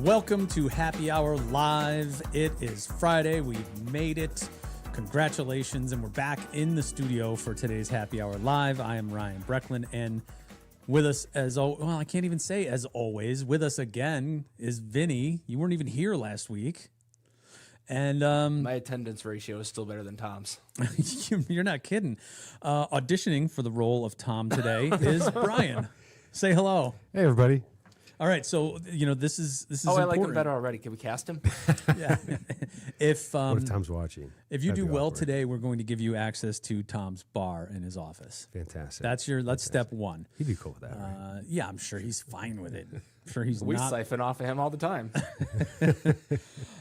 Welcome to Happy Hour Live. It is Friday. We've made it. Congratulations. And we're back in the studio for today's Happy Hour Live. I am Ryan Brecklin, and with us I can't even say as always. With us again is Vinny. You weren't even here last week. And my attendance ratio is still better than Tom's. You're not kidding. Auditioning for the role of Tom today is Brian. Say hello. Hey, everybody. All right, so this is I important. like him better already. Can we cast him? Yeah. If What if Tom's watching? if you That'd do be well awkward. today, we're going to give you access to Tom's bar in his office. Fantastic. That's step one. He'd be cool with that, right? Yeah, I'm sure he's fine with it. I'm sure he's We not. siphon off of him all the time.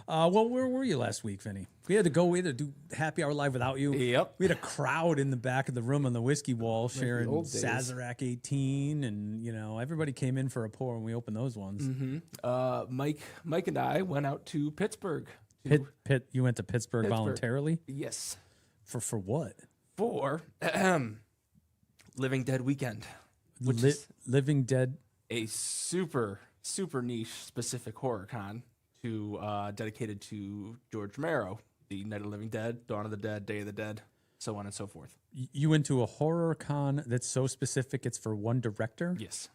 Well, where were you last week, Vinny? We had to do Happy Hour Live without you. Yep. We had a crowd in the back of the room on the whiskey wall sharing old days. Sazerac 18, and everybody came in for a pour when we opened those ones. Mike and I went out to Pittsburgh. Pitt, you went to Pittsburgh voluntarily Yes. for what? For Living Dead Weekend, which is Living Dead. a super niche specific horror con dedicated to George Romero, the Night of the Living Dead, Dawn of the Dead, Day of the Dead, so on and so forth. You went to a horror con that's so specific it's for one director? Yes.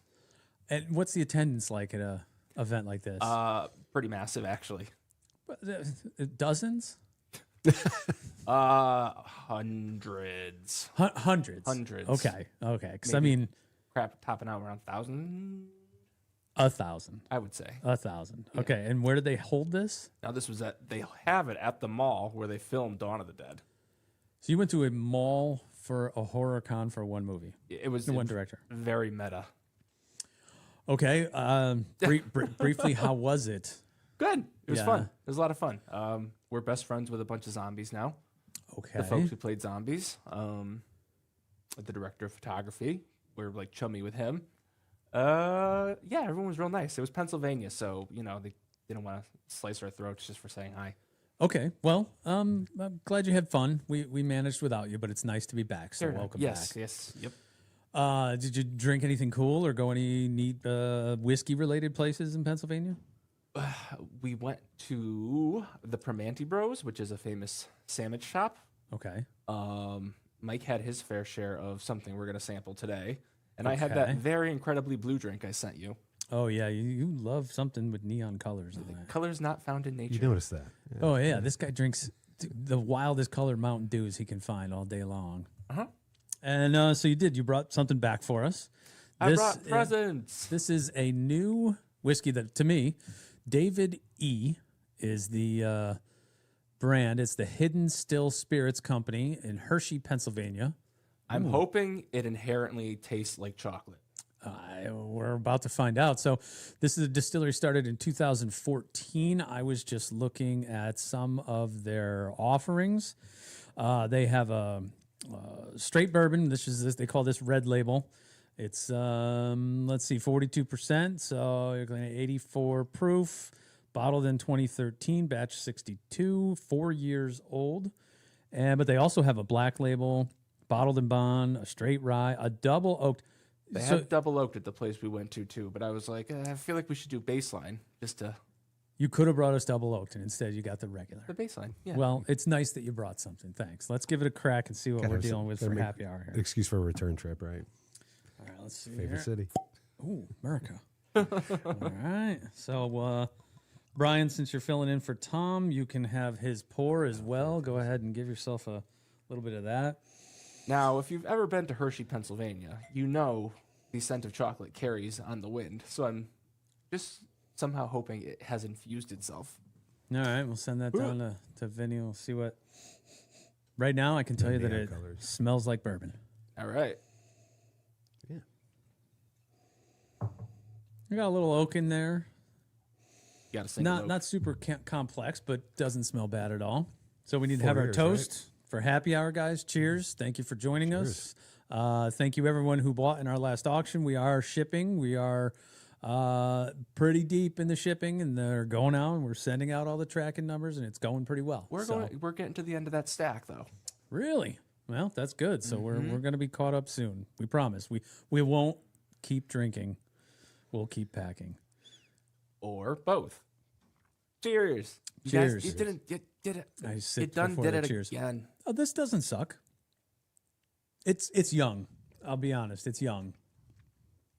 And what's the attendance like at a event like this? Pretty massive, actually. Dozens? Hundreds. Hundreds. Hundreds. Okay. Because Maybe. Crap, topping out around 1,000, 1,000. I would say. 1,000. Okay. And where did they hold this? Now they have it at the mall where they filmed Dawn of the Dead. So you went to a mall for a horror con for one movie. It was one director. Very meta. Okay. Briefly, how was it? Good. It was Yeah. fun. It was a lot of fun. We're best friends with a bunch of zombies now. Okay. The folks who played zombies. The director of photography. We're like chummy with him. Yeah, everyone was real nice. It was Pennsylvania, so they didn't want to slice our throats just for saying hi. Okay. Well, I'm glad you had fun. We managed without you, but it's nice to be back. So welcome back. Yes. Yep. Did you drink anything cool or go any neat whiskey related places in Pennsylvania? We went to the Primanti Bros, which is a famous sandwich shop. Okay. Mike had his fair share of something we're going to sample today. And I had that very incredibly blue drink I sent you. Oh, yeah. You love something with neon colors in that. Colors not found in nature. You noticed that. Yeah. Oh, yeah. This guy drinks the wildest colored Mountain Dews he can find all day long. Uh-huh. And so you did. You brought something back for us. I brought presents. This is a new whiskey that, to me, David E. is the brand. It's the Hidden Still Spirits Company in Hershey, Pennsylvania. I'm hoping it inherently tastes like chocolate. We're about to find out. So this is a distillery started in 2014. I was just looking at some of their offerings. They have a straight bourbon. They call this Red Label. It's 42%. So you're going to 84 proof. Bottled in 2013, batch 62, 4 years old. But they also have a black label, bottled in bond, a straight rye, a double oaked. They had double oaked at the place we went to too, but I was like, I feel like we should do baseline just to. You could have brought us double oaked, and instead you got the regular. The baseline, yeah. Well, it's nice that you brought something. Thanks. Let's give it a crack and see what we're dealing with for happy hour here. Excuse for a return trip, right? All right, let's see. Favorite city. Ooh, America. All right. So, Brian, since you're filling in for Tom, you can have his pour as well. Go ahead and give yourself a little bit of that. Now, if you've ever been to Hershey, Pennsylvania, you know the scent of chocolate carries on the wind. So I'm just somehow hoping it has infused itself. All right, we'll send that down to Vinny. We'll see what. Right now, I can tell you that it smells like bourbon. All right. Yeah. You got a little oak in there. You got to sing oak. Not super complex, but doesn't smell bad at all. So we need to 4 have our years, toast for happy hour, guys. Cheers. Thank you for joining us. Thank you, everyone who bought in our last auction. We are shipping. We are pretty deep in the shipping, and they're going out, and we're sending out all the tracking numbers, and it's going pretty well. We're getting to the end of that stack, though. Really? Well, that's good. So we're going to be caught up soon. We promise. We won't keep drinking. We'll keep packing. Or both. Cheers. You Cheers. guys, you didn't. You did it. I You sipped done before did the it cheers. again. Oh, this doesn't suck. It's young. I'll be honest. It's young,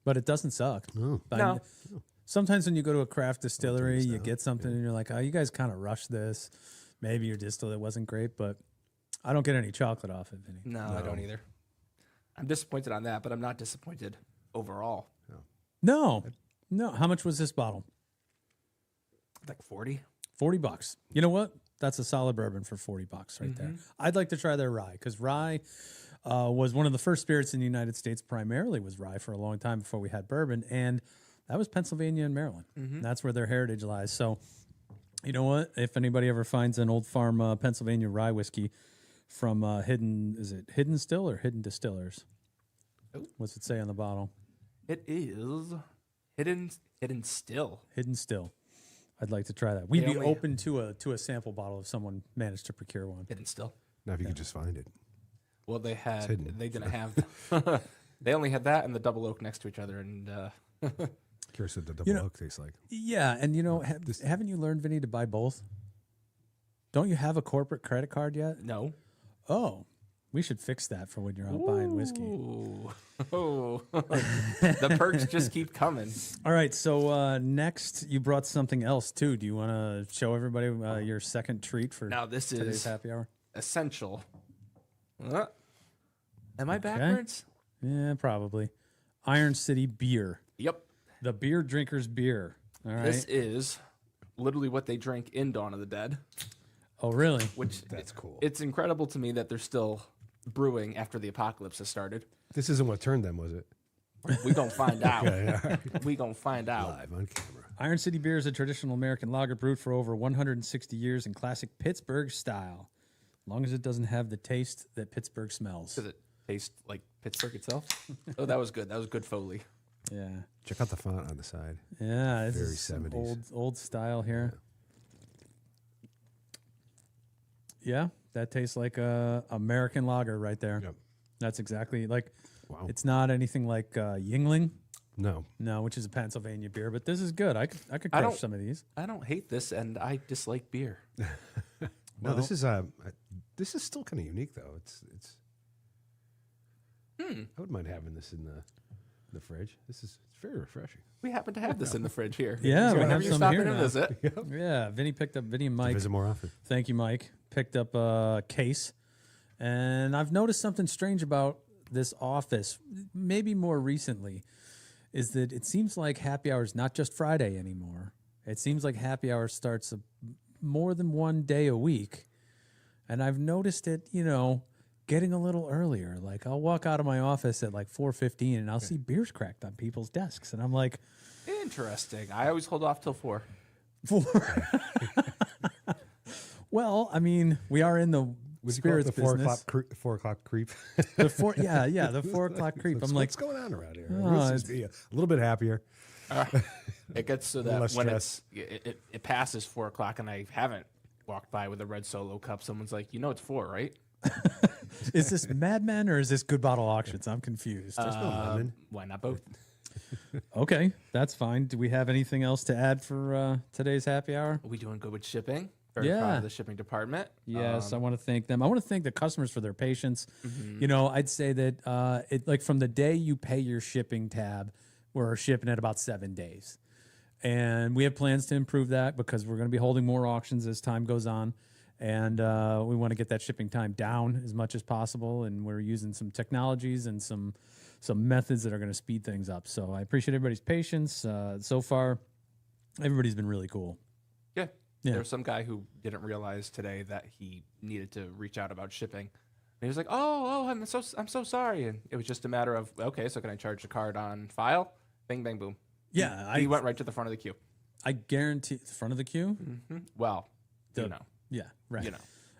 but it doesn't suck. Oh. No. Sometimes when you go to a craft distillery, you get something and you're like, oh, you guys kind of rushed this. Maybe your distillate wasn't great, but I don't get any chocolate off it, Vinny. No, I don't either. I'm disappointed on that, but I'm not disappointed overall. No. How much was this bottle? Like 40. $40. You know what? That's a solid bourbon for $40 right there. I'd like to try their rye because rye was one of the first spirits in the United States. Primarily was rye for a long time before we had bourbon, and that was Pennsylvania and Maryland. That's where their heritage lies. So, you know what? If anybody ever finds an Old Farm Pennsylvania rye whiskey from Hidden Still or Hidden Distillers? Oh. What's it say on the bottle? It is hidden still. Hidden Still. I'd like to try that. We'd be only- open to a sample bottle if someone managed to procure one. Hidden still. Now, if you could just find it. Well, they had. hidden. They didn't have. They only had that and the double oak next to each other, and Curious what the double oak tastes like. Yeah, and you know, haven't you learned, Vinny, to buy both? Don't you have a corporate credit card yet? no. Oh, we should fix that for when you're out buying whiskey. Ooh. Oh, the perks just keep coming. All right, so next you brought something else too. Do you want to show everybody your second treat for Now this today's is happy hour? essential. Am I backwards? Yeah, probably. Iron City Beer, Yep. the beer drinker's beer. All right. This is literally what they drank in Dawn of the Dead, Oh, really? which That's cool. it's incredible to me that they're still brewing after the apocalypse has started. This isn't what turned them, was it? We gonna find out. We gonna find out. Live on camera. Iron City Beer is a traditional American lager brewed for over 160 years in classic Pittsburgh style. As long as it doesn't have the taste that Pittsburgh smells. Does it taste like Pittsburgh itself? Oh, that was good. That was good Foley. Yeah. Check out the font on the side. Yeah, it's Very some 70s. old style here. Yeah, that tastes like a American lager right there. Yep. That's exactly like. Wow. It's not anything like Yingling, No. no, which is a Pennsylvania beer, but this is good. I could I crush don't- some of these. I don't hate this, and I dislike beer. No, this is still kind of unique though. It's I wouldn't mind having this in the fridge. It's very refreshing. We happen to have this in the fridge here. Yeah, So we whenever have you some stop here in and now. visit, Yeah, Vinny and Mike. Visit more often. Thank you, Mike. Picked up a case, and I've noticed something strange about this office. Maybe more recently, is that it seems like happy hour is not just Friday anymore. It seems like happy hour starts more than one day a week, and I've noticed it. Getting a little earlier. Like I'll walk out of my office at like 4:15, and I'll see beers cracked on people's desks, and I'm like, interesting. I always hold off till 4. 4. Well, I mean, we are in the Would you call it spirits the 4 business. o'clock 4 o'clock creep? The 4, the 4 o'clock creep. I'm like, what's going on around here? Oh, Let's just be a little bit happier. It gets so little that less when stress. it passes 4 o'clock and I haven't walked by with a red Solo cup, someone's like, it's 4, right? is this Mad Men or is this Good Bottle Auctions? I'm confused. Lemon. Why not both? Okay, that's fine. Do we have anything else to add for today's happy hour? Are we doing good with shipping? Very Yeah. proud of the shipping department. Yes, I want to thank them. I want to thank the customers for their patience. I'd say that like from the day you pay your shipping tab, we're shipping at about 7 days. And we have plans to improve that because we're going to be holding more auctions as time goes on. And we want to get that shipping time down as much as possible. And we're using some technologies and some methods that are going to speed things up. So I appreciate everybody's patience. So far, everybody's been really cool. Yeah. Yeah. There was some guy who didn't realize today that he needed to reach out about shipping. And he was like, "Oh, I'm so sorry." And it was just a matter of, okay, so can I charge the card on file? Bing, bang, boom. Yeah, He went right to the front of the queue. I guarantee the front of the queue. Well, Yeah, right.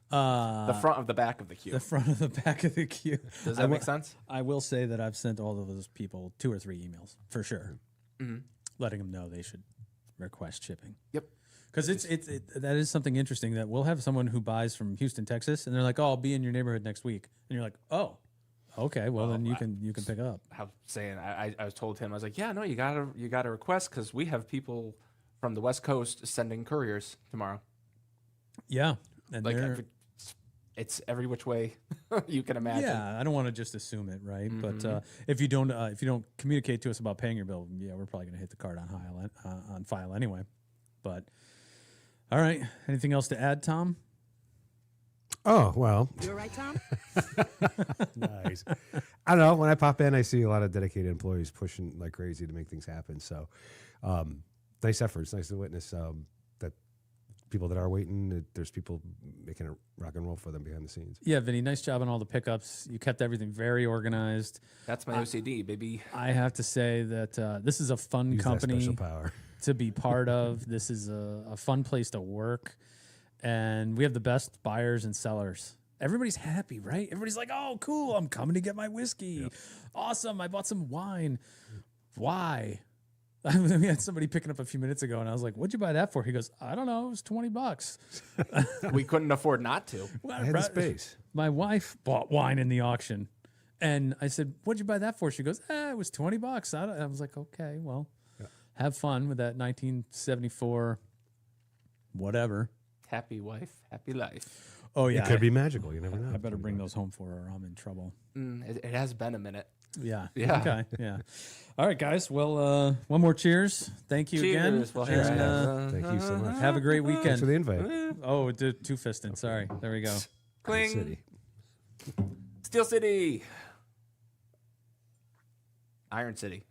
the front of the back of the queue. The front of the back of the queue. Does that make sense? I will say that I've sent all of those people 2 or 3 emails for sure, letting them know they should request shipping. Yep. Because that is something interesting that we'll have someone who buys from Houston, Texas, and they're like, "Oh, I'll be in your neighborhood next week," and you're like, "Oh, okay, well then you can pick up." I was told him, I was like, yeah, no, you gotta request because we have people from the West Coast sending couriers tomorrow. Yeah. And Like they're- it's every which way you can imagine. yeah, I don't want to just assume it, right? But Mm-hmm. if you don't communicate to us about paying your bill, yeah, we're probably going to hit the card on file anyway. But all right, anything else to add, Tom? Oh, well, You all right, Tom? nice. I don't know. When I pop in, I see a lot of dedicated employees pushing like crazy to make things happen. So, nice efforts. Nice to witness that people that are waiting, there's people making it rock and roll for them behind the scenes. Yeah, Vinny, nice job on all the pickups. You kept everything very organized. That's my OCD, baby. I have to say that this is a fun Use that company special power. to be part of. This is a fun place to work. And we have the best buyers and sellers. Everybody's happy, right? Everybody's like, oh, cool, I'm coming to get my whiskey. Yep. Awesome, I bought some wine. Why? We had somebody picking up a few minutes ago, and I was like, what'd you buy that for? He goes, I don't know, it was $20. We couldn't afford not to. I had the space. My wife bought wine in the auction. And I said, what'd you buy that for? She goes, it was $20. I was like, okay, well, have fun with that 1974 whatever. Happy wife, happy life. Oh, yeah. It could be magical. You never know. I better bring those home for her or I'm in trouble. It has been a minute. Yeah. Yeah. Okay. Yeah. All right, guys. Well, one more cheers. Thank you again. Cheers. Well, Cheers, And, guys. Thank you so much. have a great Thanks for weekend. the invite. Oh, it did two fisting. Sorry. There we go. Cling. City. Steel City. Iron City.